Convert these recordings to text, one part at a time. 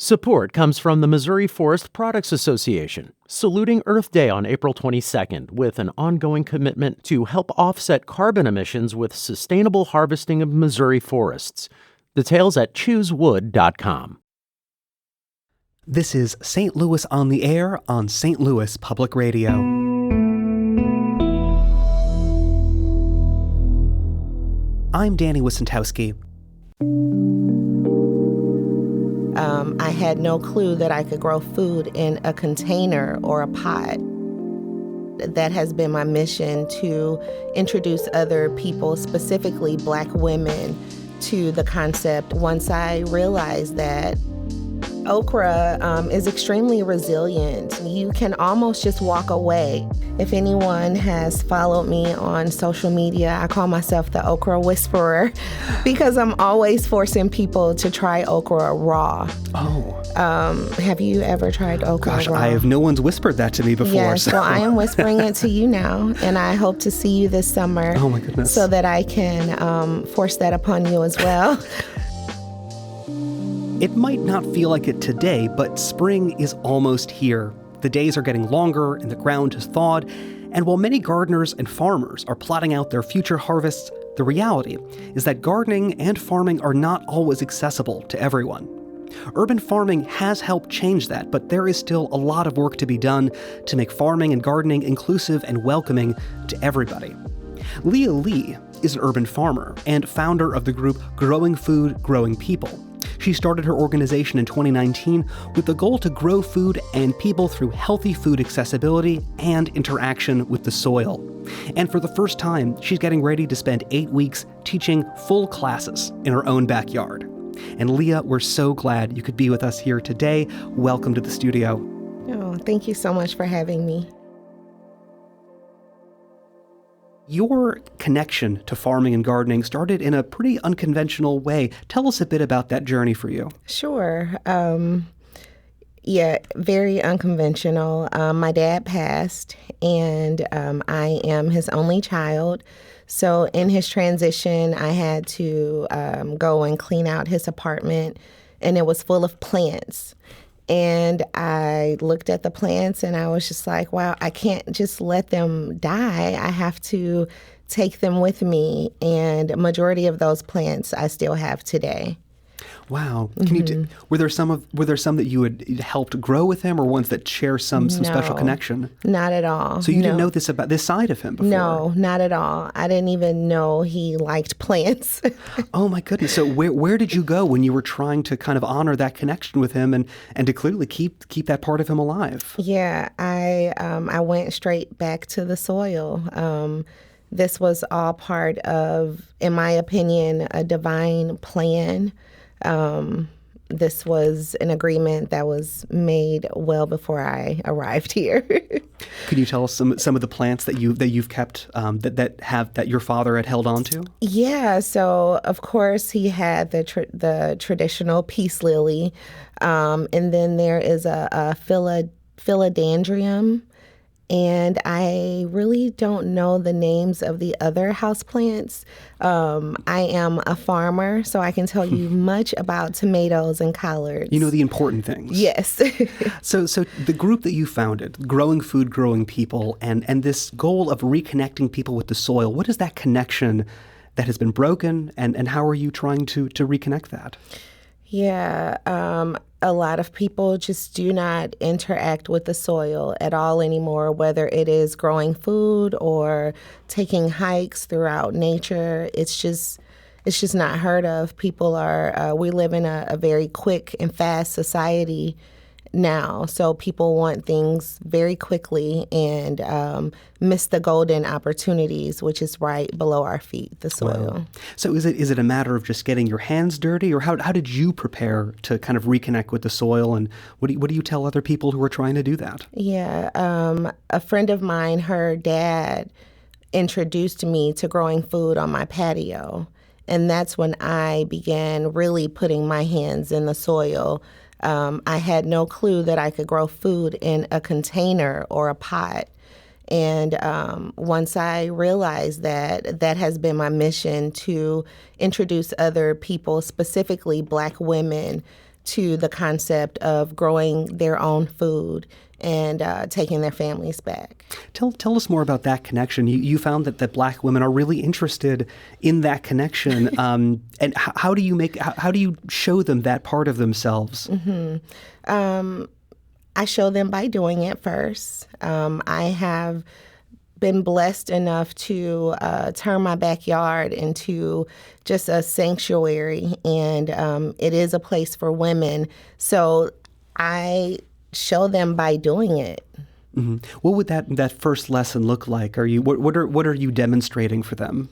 Support comes from the Missouri Forest Products Association, saluting Earth Day on April 22nd with an ongoing commitment to help offset carbon emissions with sustainable harvesting of Missouri forests. Details at choosewood.com. This is St. Louis on the Air on St. Louis Public Radio. I'm Danny Wissentowski. I had no clue that I could grow food in a container or a pot. That has been my mission, to introduce other people, specifically Black women, to the concept. Once I realized that okra is extremely resilient. You can almost just walk away. If anyone has followed me on social media, I call myself the okra whisperer because I'm always forcing people to try okra raw. Oh. Have you ever tried okra raw? No one's whispered that to me before. Yes, well, I am whispering it to you now, and I hope to see you this summer. Oh, my goodness. So that I can force that upon you as well. It might not feel like it today, but spring is almost here. The days are getting longer and the ground has thawed. And while many gardeners and farmers are plotting out their future harvests, the reality is that gardening and farming are not always accessible to everyone. Urban farming has helped change that, but there is still a lot of work to be done to make farming and gardening inclusive and welcoming to everybody. Leah Lee is an urban farmer and founder of the group Growing Food, Growing People. She started her organization in 2019 with the goal to grow food and people through healthy food accessibility and interaction with the soil. And for the first time, she's getting ready to spend 8 weeks teaching full classes in her own backyard. And Leah, we're so glad you could be with us here today. Welcome to the studio. Oh, thank you so much for having me. Your connection to farming and gardening started in a pretty unconventional way. Tell us a bit about that journey for you. Sure. Very unconventional. My dad passed, and I am his only child. So in his transition, I had to go and clean out his apartment, and it was full of plants. And I looked at the plants and I was just like, wow, I can't just let them die. I have to take them with me. And a majority of those plants I still have today. Wow. Were there some that you had helped grow with him, or ones that share some special connection? Not at all. So you didn't know this about this side of him before? No, not at all. I didn't even know he liked plants. Oh my goodness. So where did you go when you were trying to kind of honor that connection with him and to clearly keep that part of him alive? Yeah, I went straight back to the soil. This was all part of, in my opinion, a divine plan. This was an agreement that was made well before I arrived here. Could you tell us some of the plants that you've kept that your father had held on to? Yeah. So of course he had the traditional peace lily, and then there is a philodendron. And I really don't know the names of the other houseplants. I am a farmer, so I can tell you much about tomatoes and collards. You know the important things. Yes. So the group that you founded, Growing Food, Growing People, and this goal of reconnecting people with the soil, what is that connection that has been broken, and how are you trying to reconnect that? Yeah, a lot of people just do not interact with the soil at all anymore, whether it is growing food or taking hikes throughout nature. It's just not heard of. People we live in a very quick and fast society now, so people want things very quickly and miss the golden opportunities, which is right below our feet, the soil. Wow. So is it a matter of just getting your hands dirty, or how did you prepare to kind of reconnect with the soil, and what do you tell other people who are trying to do that? Yeah, a friend of mine, her dad introduced me to growing food on my patio, and that's when I began really putting my hands in the soil. I had no clue that I could grow food in a container or a pot. And once I realized that has been my mission, to introduce other people, specifically Black women, to the concept of growing their own food and taking their families back. Tell us more about that connection. You found that Black women are really interested in that connection, and how do you show them that part of themselves? I show them by doing it first. I have been blessed enough to turn my backyard into just a sanctuary, and it is a place for women. So I show them by doing it. Mm-hmm. What would that first lesson look like? What are you demonstrating for them?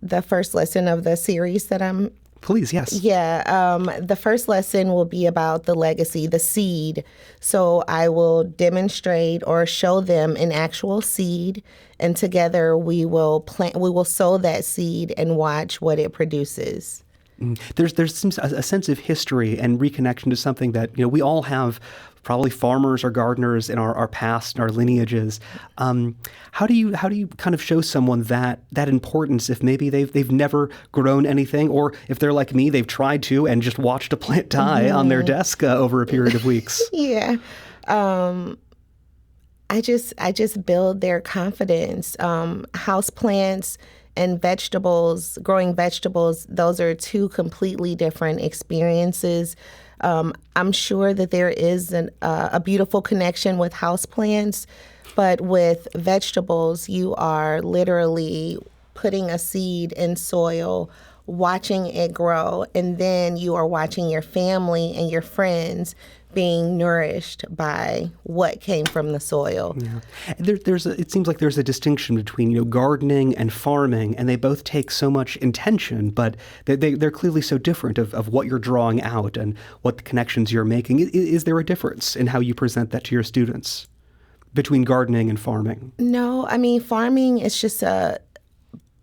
The first lesson of the series that I'm... Please, yes. Yeah. The first lesson will be about the legacy, the seed. So I will demonstrate or show them an actual seed, and together we will sow that seed and watch what it produces. There seems a sense of history and reconnection to something that we all have, probably farmers or gardeners in our past and our lineages. How do you kind of show someone that importance if maybe they've never grown anything, or if they're like me, they've tried to and just watched a plant die on their desk over a period of weeks? Yeah. I just build their confidence. House plants and growing vegetables, those are two completely different experiences. I'm sure that there is a beautiful connection with houseplants, but with vegetables, you are literally putting a seed in soil, watching it grow, and then you are watching your family and your friends being nourished by what came from the soil. Yeah. It seems like there's a distinction between gardening and farming, and they both take so much intention, but they're clearly so different of what you're drawing out and what the connections you're making. Is there a difference in how you present that to your students between gardening and farming? No, I mean, farming is just a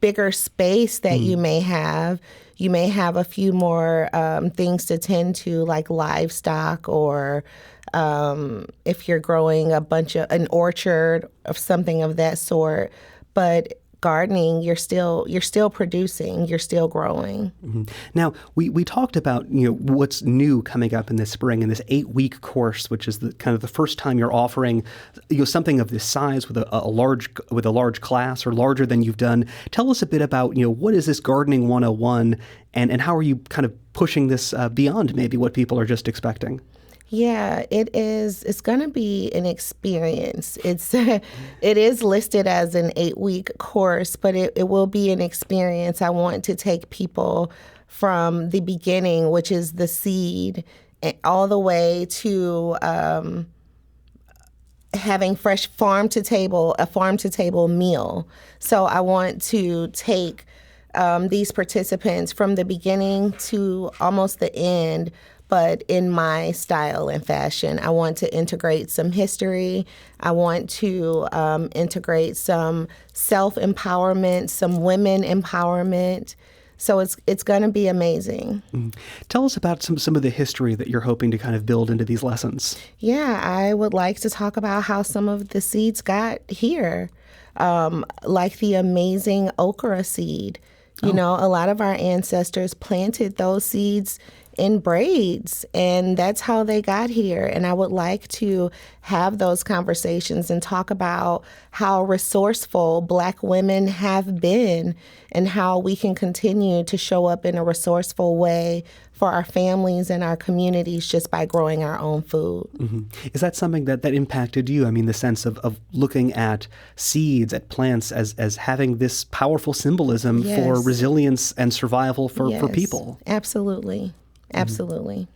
bigger space that you may have. You may have a few more things to tend to, like livestock, or if you're growing an orchard of something of that sort. But gardening, you're still producing, you're still growing. Mm-hmm. Now, we talked about what's new coming up in this spring in this 8-week course, which is the first time you're offering something of this size with a large class, or larger than you've done. Tell us a bit about what is this Gardening 101, and how are you kind of pushing this beyond maybe what people are just expecting? Yeah, it is. It's going to be an experience. It is listed as an 8-week course, but it will be an experience. I want to take people from the beginning, which is the seed, all the way to having fresh farm to table meal. So I want to take these participants from the beginning to almost the end, but in my style and fashion. I want to integrate some history. I want to integrate some self-empowerment, some women empowerment. So it's going to be amazing. Tell us about some of the history that you're hoping to kind of build into these lessons. Yeah, I would like to talk about how some of the seeds got here, like the amazing okra seed. A lot of our ancestors planted those seeds in braids, and that's how they got here. And I would like to have those conversations and talk about how resourceful Black women have been, and how we can continue to show up in a resourceful way for our families and our communities just by growing our own food. Mm-hmm. Is that something that impacted you? I mean, the sense of looking at seeds, at plants as having this powerful symbolism for resilience and survival for people. Absolutely. Absolutely.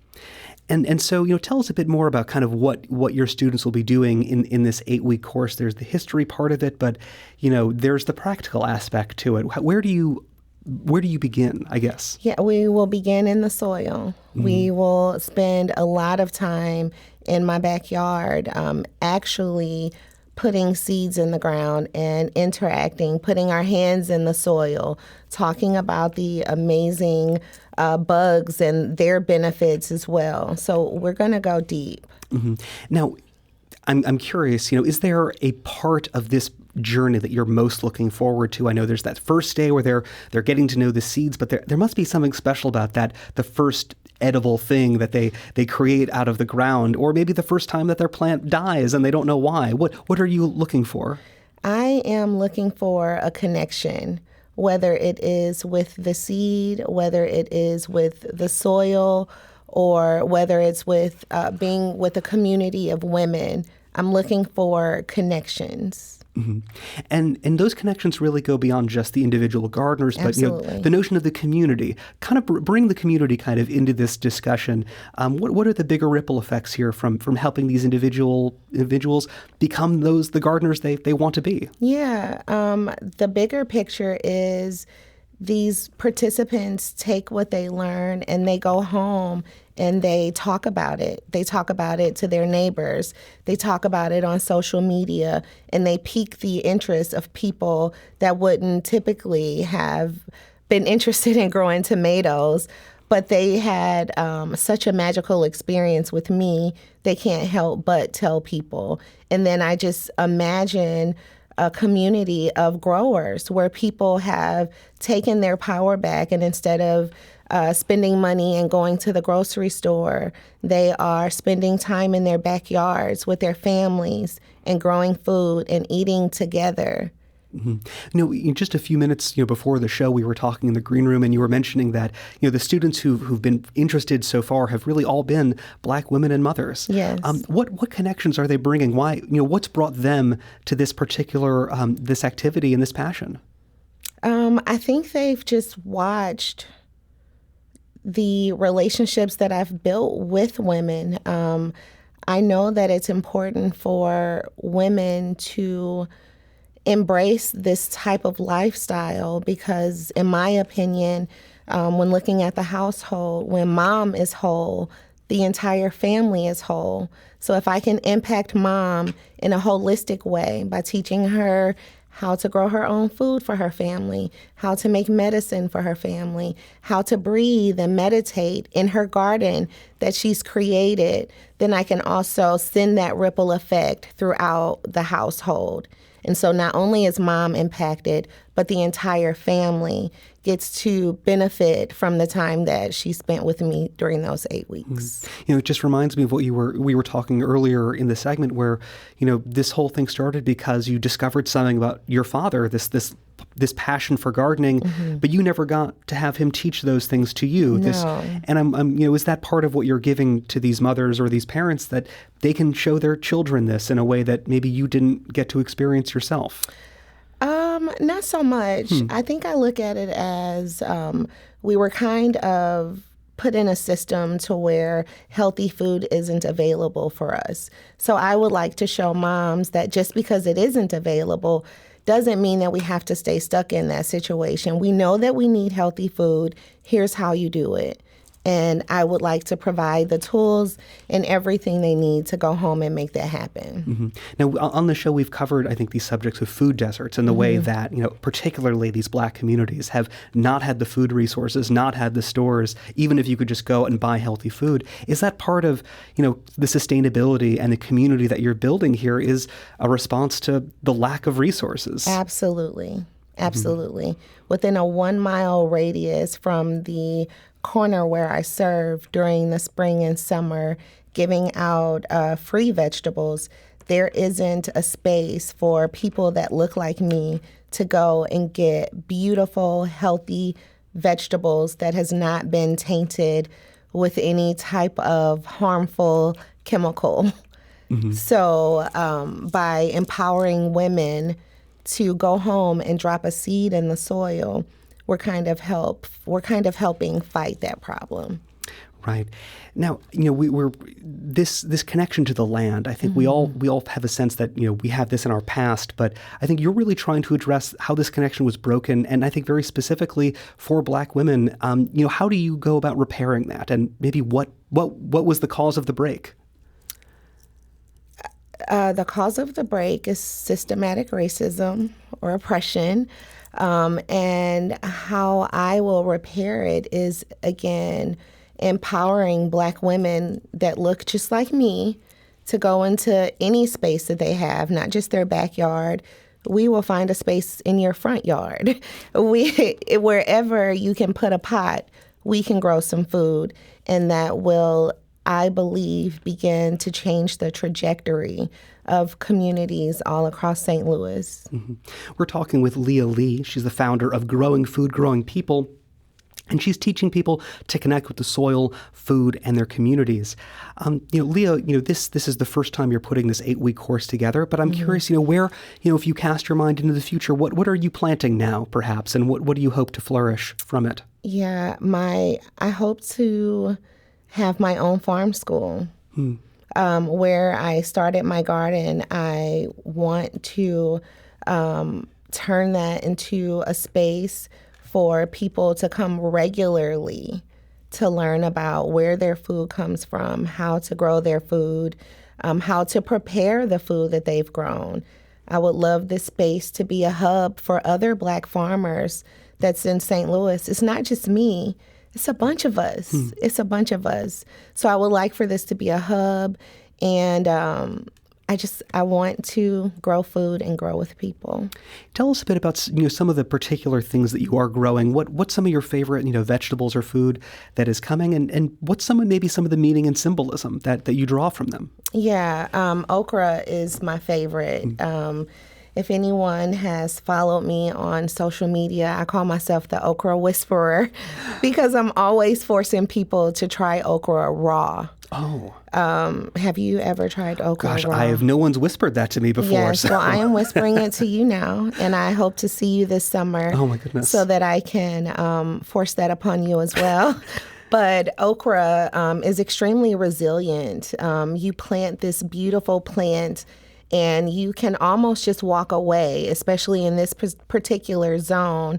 And so, tell us a bit more about kind of what your students will be doing in this 8-week course. There's the history part of it, but, there's the practical aspect to it. Where do you begin, I guess? Yeah, we will begin in the soil. Mm-hmm. We will spend a lot of time in my backyard, actually putting seeds in the ground and interacting, putting our hands in the soil, talking about the amazing bugs and their benefits as well. So we're going to go deep. Mm-hmm. Now, I'm curious, is there a part of this journey that you're most looking forward to? I know there's that first day where they're getting to know the seeds, but there must be something special about that, the first edible thing that they create out of the ground, or maybe the first time that their plant dies and they don't know why. What are you looking for? I am looking for a connection, whether it is with the seed, whether it is with the soil, or whether it's with being with a community of women. I'm looking for connections. Mm-hmm. And those connections really go beyond just the individual gardeners, but Absolutely. the notion of the community. Kind of bring the community kind of into this discussion. What are the bigger ripple effects here from helping these individuals become the gardeners they want to be? Yeah, the bigger picture is these participants take what they learn and they go home and they talk about it. They talk about it to their neighbors. They talk about it on social media, and they pique the interest of people that wouldn't typically have been interested in growing tomatoes, but they had such a magical experience with me, they can't help but tell people. And then I just imagine a community of growers where people have taken their power back, and instead of spending money and going to the grocery store, they are spending time in their backyards with their families and growing food and eating together. Mm-hmm. In just a few minutes, before the show, we were talking in the green room, and you were mentioning that, the students who've been interested so far have really all been Black women and mothers. Yes. What connections are they bringing? Why, what's brought them to this particular this activity and this passion? I think they've just watched the relationships that I've built with women. I know that it's important for women to embrace this type of lifestyle because, in my opinion, when looking at the household, when mom is whole, the entire family is whole. So if I can impact mom in a holistic way by teaching her how to grow her own food for her family, how to make medicine for her family, how to breathe and meditate in her garden that she's created, then I can also send that ripple effect throughout the household. And so not only is mom impacted, but the entire family gets to benefit from the time that she spent with me during those 8 weeks. It just reminds me of what we were talking earlier in the segment where, this whole thing started because you discovered something about your father, this passion for gardening, but you never got to have him teach those things to you. No. And is that part of what you're giving to these mothers or these parents, that they can show their children this in a way that maybe you didn't get to experience yourself? Not so much. I think I look at it as we were kind of put in a system to where healthy food isn't available for us. So I would like to show moms that just because it isn't available doesn't mean that we have to stay stuck in that situation. We know that we need healthy food. Here's how you do it. And I would like to provide the tools and everything they need to go home and make that happen. Now, on the show, we've covered, I think, these subjects of food deserts and the way that, particularly these Black communities have not had the food resources, not had the stores, even if you could just go and buy healthy food. Is that part of, the sustainability and the community that you're building here is a response to the lack of resources? Absolutely. Absolutely. Within a 1 mile radius from the corner where I serve during the spring and summer, giving out free vegetables, there isn't a space for people that look like me to go and get beautiful, healthy vegetables that has not been tainted with any type of harmful chemical. So by empowering women to go home and drop a seed in the soil, we're kind of helping fight that problem. Right. Now, we're this connection to the land. I think we all have a sense that, we have this in our past, but I think you're really trying to address how this connection was broken, and I think very specifically for Black women. How do you go about repairing that, and maybe what was the cause of the break? The cause of the break is systematic racism or oppression. And how I will repair it is, again, empowering Black women that look just like me to go into any space that they have, not just their backyard. We will find a space in your front yard. Wherever you can put a pot, we can grow some food, and that will, I believe, begin to change the trajectory of communities all across St. Louis. Mm-hmm. We're talking with Leah Lee. She's the founder of Growing Food, Growing People. And she's teaching people to connect with the soil, food, and their communities. Leah, this is the first time you're putting this 8-week course together. But I'm curious, where, if you cast your mind into the future, what are you planting now, perhaps, and what do you hope to flourish from it? Yeah, I hope to have my own farm school. Where I started my garden, I want to turn that into a space for people to come regularly to learn about where their food comes from, how to grow their food, how to prepare the food that they've grown. I would love this space to be a hub for other Black farmers that's in St. Louis. It's not just me. It's a bunch of us. It's a bunch of us. So I would like for this to be a hub, and I want to grow food and grow with people. Tell us a bit about some of the particular things that you are growing. What's some of your favorite vegetables or food that is coming, and what's maybe some of the meaning and symbolism that you draw from them? Yeah, okra is my favorite. If anyone has followed me on social media, I call myself the okra whisperer because I'm always forcing people to try okra raw. Oh. Have you ever tried okra raw? No one's whispered that to me before. Yes, well, I am whispering it to you now, and I hope to see you this summer. Oh, my goodness. So that I can force that upon you as well. But okra is extremely resilient. You plant this beautiful plant, and you can almost just walk away, especially in this particular zone,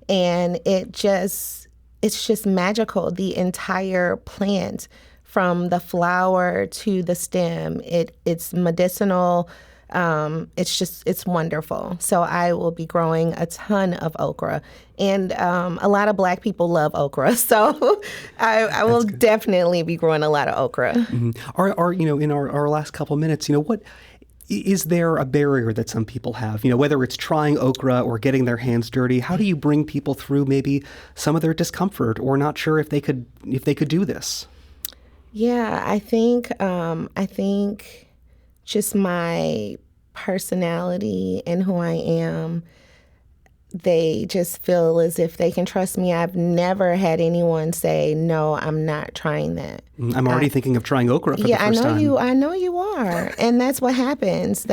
and it's just magical. The entire plant, from the flower to the stem, it's medicinal. It's wonderful. So I will be growing a ton of okra, and a lot of Black people love okra. So I will definitely be growing a lot of okra. Mm-hmm. In our last couple minutes, what is there a barrier that some people have? Whether it's trying okra or getting their hands dirty, how do you bring people through maybe some of their discomfort or not sure if they could do this? Yeah, I think just my personality and who I am, they just feel as if they can trust me. I've never had anyone say, no, I'm not trying that. I'm already thinking of trying okra for the first time. I know you are. And that's what happens.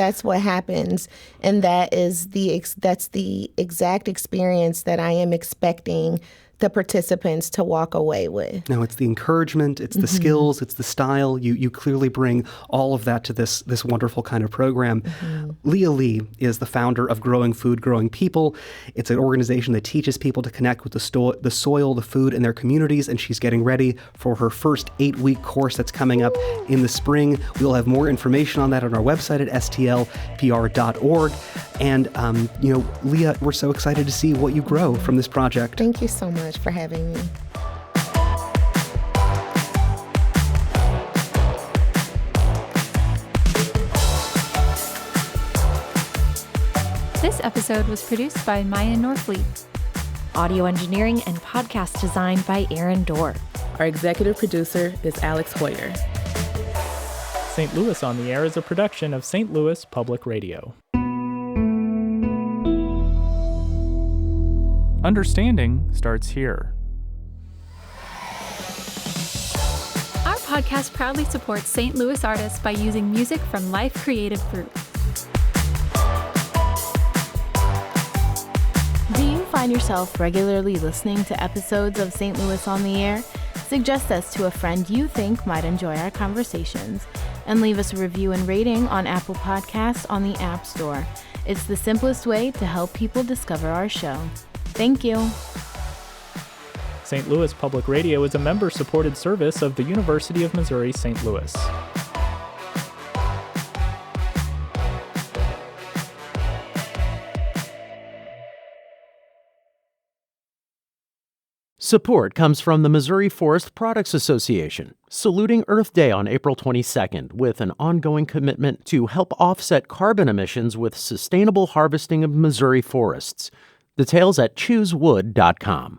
And that's the exact experience that I am expecting the participants to walk away with. No, it's the encouragement, it's the skills, it's the style. You clearly bring all of that to this wonderful kind of program. Leah Lee is the founder of Growing Food, Growing People. It's an organization that teaches people to connect with the soil, the food, and their communities, and she's getting ready for her first 8-week course that's coming up in the spring. We'll have more information on that on our website at stlpr.org. And, Leah, we're so excited to see what you grow from this project. Thank you so much for having me. This episode was produced by Maya Norfleet. Audio engineering and podcast design by Aaron Dorr. Our executive producer is Alex Hoyer. St. Louis on the Air is a production of St. Louis Public Radio. Understanding starts here. Our podcast proudly supports St. Louis artists by using music from Life Creative Group. Do you find yourself regularly listening to episodes of St. Louis on the Air? Suggest us to a friend you think might enjoy our conversations, and leave us a review and rating on Apple Podcasts on the App Store. It's the simplest way to help people discover our show. Thank you. St. Louis Public Radio is a member-supported service of the University of Missouri St. Louis. Support comes from the Missouri Forest Products Association, saluting Earth Day on April 22nd with an ongoing commitment to help offset carbon emissions with sustainable harvesting of Missouri forests. Details at choosewood.com.